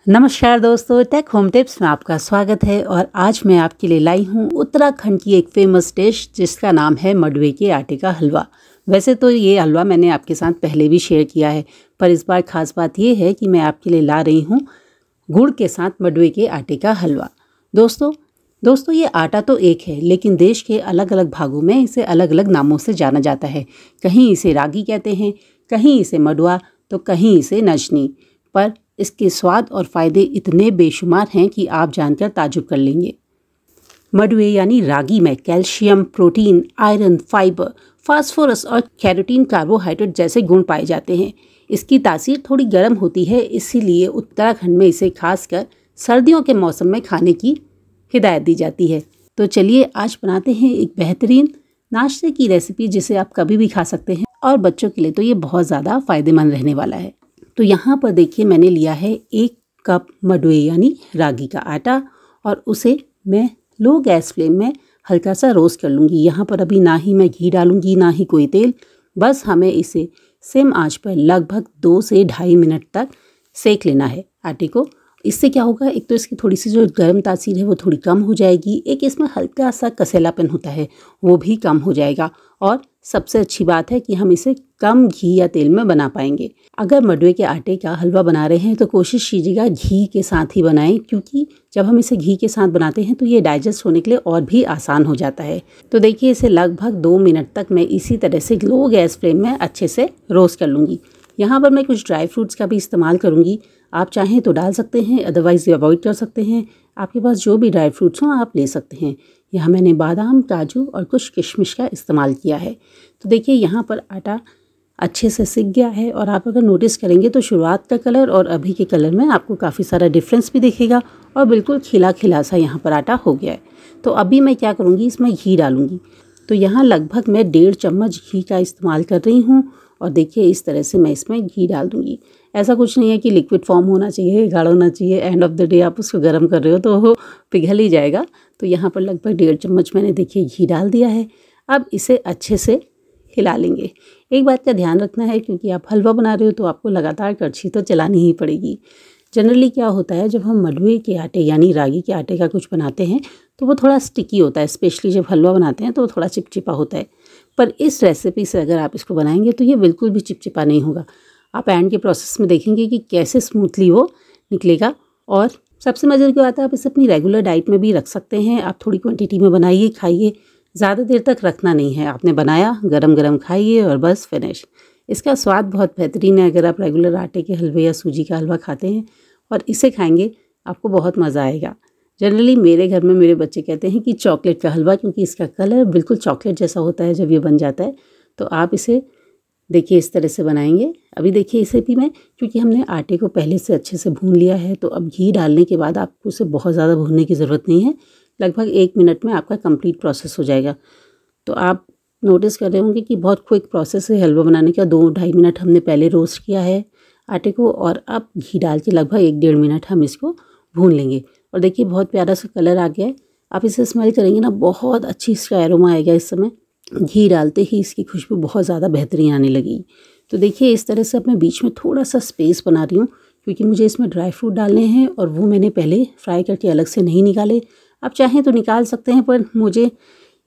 नमस्कार दोस्तों, take home tips में आपका स्वागत है। और आज मैं आपके लिए लाई हूँ उत्तराखंड की एक फेमस डिश जिसका नाम है मंडुवे के आटे का हलवा। वैसे तो ये हलवा मैंने आपके साथ पहले भी शेयर किया है, पर इस बार ख़ास बात ये है कि मैं आपके लिए ला रही हूँ गुड़ के साथ मंडुवे के आटे का हलवा। दोस्तों ये आटा तो एक है, लेकिन देश के अलग अलग भागों में इसे अलग अलग नामों से जाना जाता है। कहीं इसे रागी कहते हैं, कहीं इसे मंडुवा, तो कहीं इसे नचनी। पर इसके स्वाद और फ़ायदे इतने बेशुमार हैं कि आप जानकर ताजुब कर लेंगे। मंडुवे यानी रागी में calcium, protein, iron, fibre, phosphorus और कैरोटीन कार्बोहाइड्रेट जैसे गुण पाए जाते हैं। इसकी तासीर थोड़ी गर्म होती है, इसीलिए उत्तराखंड में इसे खासकर सर्दियों के मौसम में खाने की हिदायत दी जाती है। तो चलिए आज बनाते हैं एक बेहतरीन नाश्ते की रेसिपी जिसे आप कभी भी खा सकते हैं, और बच्चों के लिए तो ये बहुत ज़्यादा फ़ायदेमंद रहने वाला है। तो यहाँ पर देखिए मैंने लिया है 1 कप मंडुवे यानी रागी का आटा, और उसे मैं लो गैस फ्लेम में हल्का सा रोस्ट कर लूँगी। यहाँ पर अभी ना ही मैं घी डालूँगी ना ही कोई तेल, बस हमें इसे सिम आंच पर लगभग 2 से ढाई मिनट तक सेक लेना है आटे को। इससे क्या होगा, एक तो इसकी थोड़ी सी जो गर्म तासीर है वो थोड़ी कम हो जाएगी, एक इसमें हल्का सा कसेलापन होता है वो भी कम हो जाएगा, और सबसे अच्छी बात है कि हम इसे कम घी या तेल में बना पाएंगे। अगर मंडुवे के आटे का हलवा बना रहे हैं तो कोशिश कीजिएगा घी के साथ ही बनाएं, क्योंकि जब हम इसे घी के साथ बनाते हैं तो ये डाइजेस्ट होने के लिए और भी आसान हो जाता है। तो देखिए इसे लगभग 2 मिनट तक मैं इसी तरह से लो गैस फ्लेम में अच्छे से रोस्ट कर लूँगी। यहाँ पर मैं कुछ ड्राई फ्रूट्स का भी इस्तेमाल करूँगी। आप चाहें तो डाल सकते हैं, अदरवाइज़ अवॉइड कर सकते हैं। आपके पास जो भी ड्राई फ्रूट्स हों आप ले सकते हैं। यहाँ मैंने बादाम, काजू और कुछ किशमिश का इस्तेमाल किया है। तो देखिए यहाँ पर आटा अच्छे से सिक गया है, और आप अगर नोटिस करेंगे तो शुरुआत का कलर और अभी के कलर में आपको काफ़ी सारा डिफरेंस भी दिखेगा, और बिल्कुल खिला खिला सा यहाँ पर आटा हो गया है। तो अभी मैं क्या करूँगी, इसमें घी डालूँगी। तो यहाँ लगभग मैं 1.5 चम्मच घी का इस्तेमाल कर रही हूँ, और देखिए इस तरह से मैं इसमें घी डाल दूँगी। ऐसा कुछ नहीं है कि लिक्विड फॉर्म होना चाहिए, गाढ़ा होना चाहिए। एंड ऑफ द डे आप उसको गर्म कर रहे हो तो वो पिघल ही जाएगा। तो यहाँ पर लगभग 1.5 चम्मच मैंने देखिए घी डाल दिया है। अब इसे अच्छे से हिला लेंगे। एक बात का ध्यान रखना है, क्योंकि आप हलवा बना रहे हो तो आपको लगातार कड़छी तो चलानी ही पड़ेगी। जनरली क्या होता है, जब हम मंडुवे के आटे यानी रागी के आटे का कुछ बनाते हैं तो वो थोड़ा स्टिकी होता है, स्पेशली जब हलवा बनाते हैं तो वो थोड़ा चिपचिपा होता है। पर इस रेसिपी से अगर आप इसको बनाएंगे तो ये बिल्कुल भी चिपचिपा नहीं होगा। आप एंड के प्रोसेस में देखेंगे कि कैसे स्मूथली वो निकलेगा। और सबसे मज़े की बात है, आप इसे अपनी रेगुलर डाइट में भी रख सकते हैं। आप थोड़ी क्वांटिटी में बनाइए, खाइए, ज़्यादा देर तक रखना नहीं है। आपने बनाया, गरम गरम खाइए और बस फिनिश। इसका स्वाद बहुत बेहतरीन है। अगर आप रेगुलर आटे के हलवे या सूजी का हलवा खाते हैं और इसे खाएंगे आपको बहुत मज़ा आएगा। जनरली मेरे घर में मेरे बच्चे कहते हैं कि चॉकलेट का हलवा, क्योंकि इसका कलर बिल्कुल चॉकलेट जैसा होता है जब ये बन जाता है। तो आप इसे देखिए इस तरह से बनाएंगे। अभी देखिए इसे भी मैं, क्योंकि हमने आटे को पहले से अच्छे से भून लिया है, तो अब घी डालने के बाद आपको उसे बहुत ज़्यादा भूनने की ज़रूरत नहीं है। लगभग 1 मिनट में आपका कंप्लीट प्रोसेस हो जाएगा। तो आप नोटिस कर रहे होंगे कि बहुत क्विक प्रोसेस है हलवा बनाने का। 2-2.5 मिनट हमने पहले रोस्ट किया है आटे को, और अब घी डाल के लगभग 1-1.5 मिनट हम इसको भून लेंगे। और देखिए बहुत प्यारा सा कलर आ गया है। आप इसे स्मेल करेंगे ना, बहुत अच्छी इसका एरोमा आएगा। इस समय घी डालते ही इसकी खुशबू बहुत ज़्यादा बेहतरीन आने लगी। तो देखिए इस तरह से अब मैं बीच में थोड़ा सा स्पेस बना रही हूँ, क्योंकि मुझे इसमें ड्राई फ्रूट डालने हैं, और वो मैंने पहले फ्राई करके अलग से नहीं निकाले। आप चाहें तो निकाल सकते हैं, पर मुझे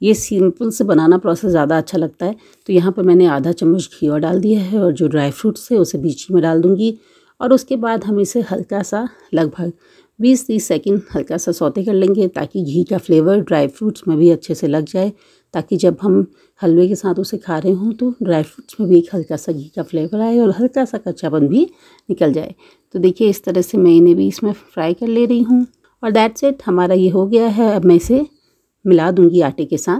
ये सिंपल से बनाना प्रोसेस ज़्यादा अच्छा लगता है। तो यहाँ पर मैंने आधा चम्मच घी और डाल दिया है, और जो ड्राई फ्रूट्स है उसे बीच में डाल दूँगी। और उसके बाद हम इसे हल्का सा लगभग 20-30 सेकंड हल्का सा सौते कर लेंगे, ताकि घी का फ्लेवर ड्राई फ्रूट्स में भी अच्छे से लग जाए, ताकि जब हम हलवे के साथ उसे खा रहे हों तो ड्राई फ्रूट्स में भी एक हल्का सा घी का फ्लेवर आए और हल्का सा कच्चापन भी निकल जाए। तो देखिए इस तरह से मैं इन्हें भी इसमें फ्राई कर ले रही हूँ, और दैट्स इट, हमारा ये हो गया है। अब मैं इसे मिला दूँगी आटे के साथ,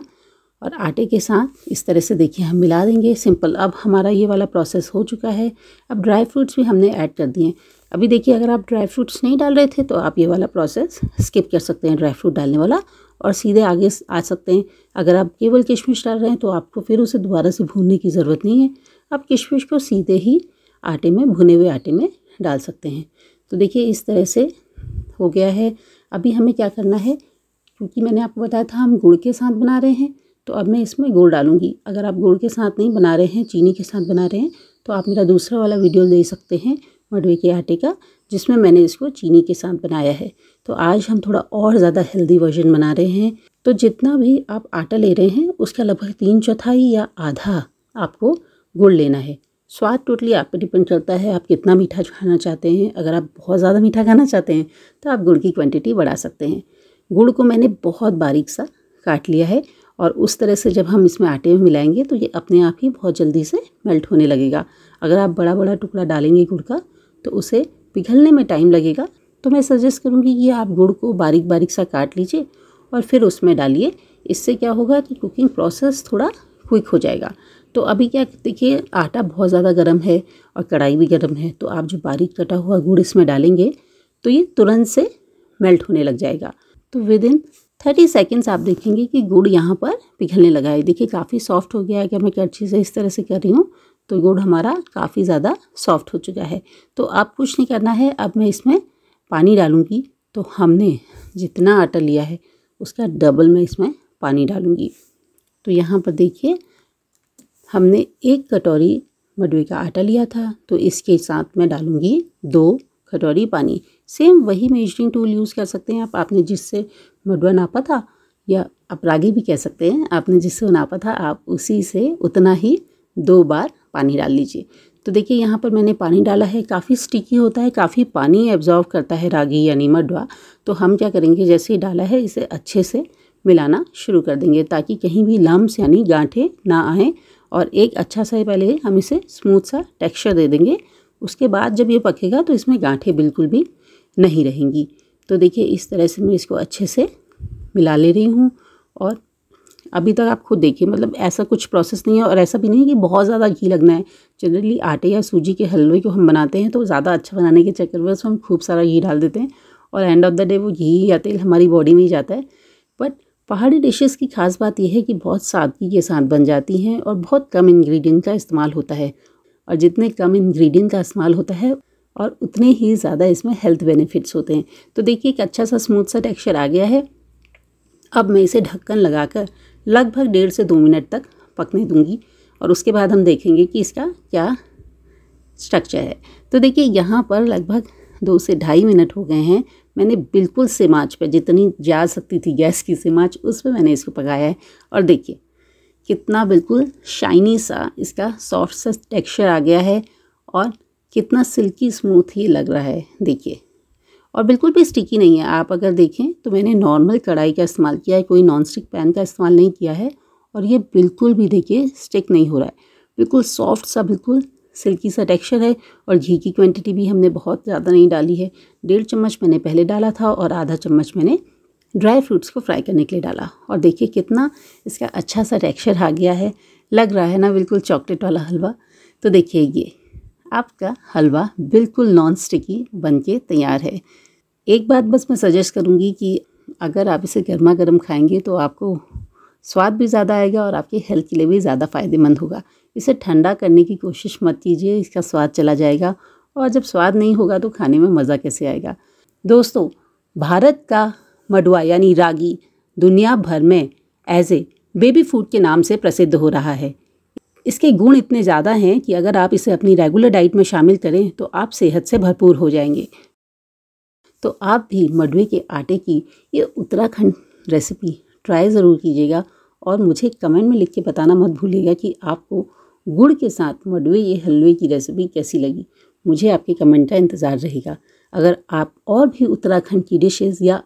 और आटे के साथ इस तरह से देखिए हम मिला देंगे। सिंपल, अब हमारा ये वाला प्रोसेस हो चुका है। अब ड्राई फ्रूट्स भी हमने ऐड कर दिए हैं। अभी देखिए अगर आप ड्राई फ्रूट्स नहीं डाल रहे थे तो आप ये वाला प्रोसेस स्किप कर सकते हैं, ड्राई फ्रूट डालने वाला, और सीधे आगे आ सकते हैं। अगर आप केवल किशमिश डाल रहे हैं तो आपको फिर उसे दोबारा से भूनने की ज़रूरत नहीं है। आप किशमिश को सीधे ही आटे में, भुने हुए आटे में डाल सकते हैं। तो देखिए इस तरह से हो गया है। अभी हमें क्या करना है, क्योंकि मैंने आपको बताया था हम गुड़ के साथ बना रहे हैं, तो अब मैं इसमें गुड़ डालूँगी। अगर आप गुड़ के साथ नहीं बना रहे हैं, चीनी के साथ बना रहे हैं, तो आप मेरा दूसरा वाला वीडियो देख सकते हैं। मडवे के आटे का, जिसमें मैंने इसको चीनी के साथ बनाया है। तो आज हम थोड़ा और ज़्यादा हेल्दी वर्जन बना रहे हैं। तो जितना भी आप आटा ले रहे हैं उसका लगभग 3/4 या आधा आपको गुड़ लेना है। स्वाद टोटली आप पे डिपेंड करता है, आप कितना मीठा खाना चाहते हैं। अगर आप बहुत ज़्यादा मीठा खाना चाहते हैं तो आप गुड़ की क्वांटिटी बढ़ा सकते हैं। गुड़ को मैंने बहुत बारीक सा काट लिया है और उस तरह से जब हम इसमें आटे में मिलाएंगे तो ये अपने आप ही बहुत जल्दी से मेल्ट होने लगेगा। अगर आप बड़ा बड़ा टुकड़ा डालेंगे गुड़ का तो उसे पिघलने में टाइम लगेगा। तो मैं सजेस्ट करूँगी कि आप गुड़ को बारीक बारीक सा काट लीजिए और फिर उसमें डालिए। इससे क्या होगा कि कुकिंग प्रोसेस थोड़ा क्विक हो जाएगा। तो अभी क्या देखिए, आटा बहुत ज़्यादा गर्म है और कढ़ाई भी गर्म है, तो आप जो बारीक कटा हुआ गुड़ इसमें डालेंगे तो ये तुरंत से मेल्ट होने लग जाएगा। तो विद इन 30 सेकेंड्स आप देखेंगे कि गुड़ यहाँ पर पिघलने लगा है। देखिए काफ़ी सॉफ्ट हो गया है। अगर मैं करछी से इस तरह से कर रही हूँ तो गुड़ हमारा काफ़ी ज़्यादा सॉफ्ट हो चुका है। तो आप कुछ नहीं करना है, अब मैं इसमें पानी डालूँगी। तो हमने जितना आटा लिया है उसका डबल मैं इसमें पानी डालूँगी। तो यहाँ पर देखिए हमने 1 कटोरी मडवे का आटा लिया था, तो इसके साथ मैं डालूँगी 2 कटोरी पानी। सेम वही मेजरिंग टूल यूज़ कर सकते हैं आप। आपने जिससे मडवा नापा था, या आप रागी भी कह सकते हैं, आपने जिससे नापा था आप उसी से उतना ही 2 बार पानी डाल लीजिए। तो देखिए यहाँ पर मैंने पानी डाला है। काफ़ी स्टिकी होता है, काफ़ी पानी एब्जॉर्व करता है रागी यानी मडवा। तो हम क्या करेंगे, जैसे ही डाला है इसे अच्छे से मिलाना शुरू कर देंगे ताकि कहीं भी लम्स यानी गांठें ना आएँ। और एक अच्छा सा पहले हम इसे स्मूथ सा टेक्सचर दे देंगे। उसके बाद जब ये पकेगा तो इसमें गांठें बिल्कुल भी नहीं रहेंगी। तो देखिए इस तरह से मैं इसको अच्छे से मिला ले रही हूँ। और अभी तक आप खुद देखिए, मतलब ऐसा कुछ प्रोसेस नहीं है और ऐसा भी नहीं है कि बहुत ज़्यादा घी लगना है। जनरली आटे या सूजी के हलवे को हम बनाते हैं तो ज़्यादा अच्छा बनाने के चक्कर में उसमें हम खूब सारा घी डाल देते हैं और एंड ऑफ द डे वो घी या तेल हमारी बॉडी में ही जाता है। बट पहाड़ी डिशेस की खास बात यह है कि बहुत सादगी के साथ बन जाती हैं और बहुत कम इंग्रेडिएंट का इस्तेमाल होता है। और जितने कम इंग्रेडिएंट का इस्तेमाल होता है और उतने ही ज़्यादा इसमें हेल्थ बेनिफिट्स होते हैं। तो देखिए एक अच्छा सा स्मूथ सा टेक्सचर आ गया है। अब मैं इसे ढक्कन लगाकर लगभग 1.5 से 2 मिनट तक पकने दूंगी और उसके बाद हम देखेंगे कि इसका क्या स्ट्रक्चर है। तो देखिए यहाँ पर लगभग 2 से 2.5 मिनट हो गए हैं। मैंने बिल्कुल सिम आंच पे, जितनी जा सकती थी गैस की सिम आंच, उस पर मैंने इसको पकाया है। और देखिए कितना बिल्कुल शाइनी सा इसका सॉफ्ट सा टेक्सचर आ गया है और कितना सिल्की स्मूथ ही लग रहा है देखिए। और बिल्कुल भी स्टिकी नहीं है। आप अगर देखें तो मैंने नॉर्मल कढ़ाई का इस्तेमाल किया है, कोई नॉन स्टिक पैन का इस्तेमाल नहीं किया है। और ये बिल्कुल भी देखिए स्टिक नहीं हो रहा है, बिल्कुल सॉफ्ट सा, बिल्कुल सिल्की सा टेक्सचर है। और घी की क्वांटिटी भी हमने बहुत ज़्यादा नहीं डाली है। 1.5 चम्मच मैंने पहले डाला था और आधा चम्मच मैंने ड्राई फ्रूट्स को फ्राई करने के लिए डाला। और देखिए कितना इसका अच्छा सा टेक्सचर आ गया है। लग रहा है ना बिल्कुल चॉकलेट वाला हलवा। तो देखिए ये आपका हलवा बिल्कुल नॉन स्टिकी बन के तैयार है। एक बात बस मैं सजेस्ट करूँगी कि अगर आप इसे गर्मा गर्म खाएंगे तो आपको स्वाद भी ज़्यादा आएगा और आपकी हेल्थ के लिए भी ज़्यादा फ़ायदेमंद होगा। इसे ठंडा करने की कोशिश मत कीजिए, इसका स्वाद चला जाएगा और जब स्वाद नहीं होगा तो खाने में मज़ा कैसे आएगा। दोस्तों, भारत का मडवा यानी रागी दुनिया भर में एज ए बेबी फूड के नाम से प्रसिद्ध हो रहा है। इसके गुण इतने ज़्यादा हैं कि अगर आप इसे अपनी रेगुलर डाइट में शामिल करें तो आप सेहत से भरपूर हो जाएंगे। तो आप भी मडवे के आटे की ये उत्तराखंड रेसिपी ट्राई ज़रूर कीजिएगा और मुझे कमेंट में लिख के बताना मत भूलिएगा कि आपको गुड़ के साथ मडवे ये हलवे की रेसिपी कैसी लगी। मुझे आपके कमेंट का इंतज़ार रहेगा। अगर आप और भी उत्तराखंड की डिशेज़ या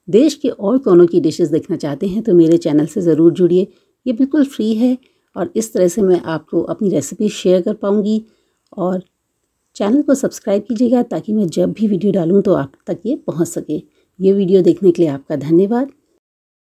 देश के और कोनों की डिशेज़ देखना चाहते हैं तो मेरे चैनल से ज़रूर जुड़िए। ये बिल्कुल फ्री है और इस तरह से मैं आपको अपनी रेसिपी शेयर कर पाऊँगी। और चैनल को सब्सक्राइब कीजिएगा ताकि मैं जब भी वीडियो डालूँ तो आप तक ये पहुँच सके। ये वीडियो देखने के लिए आपका धन्यवाद।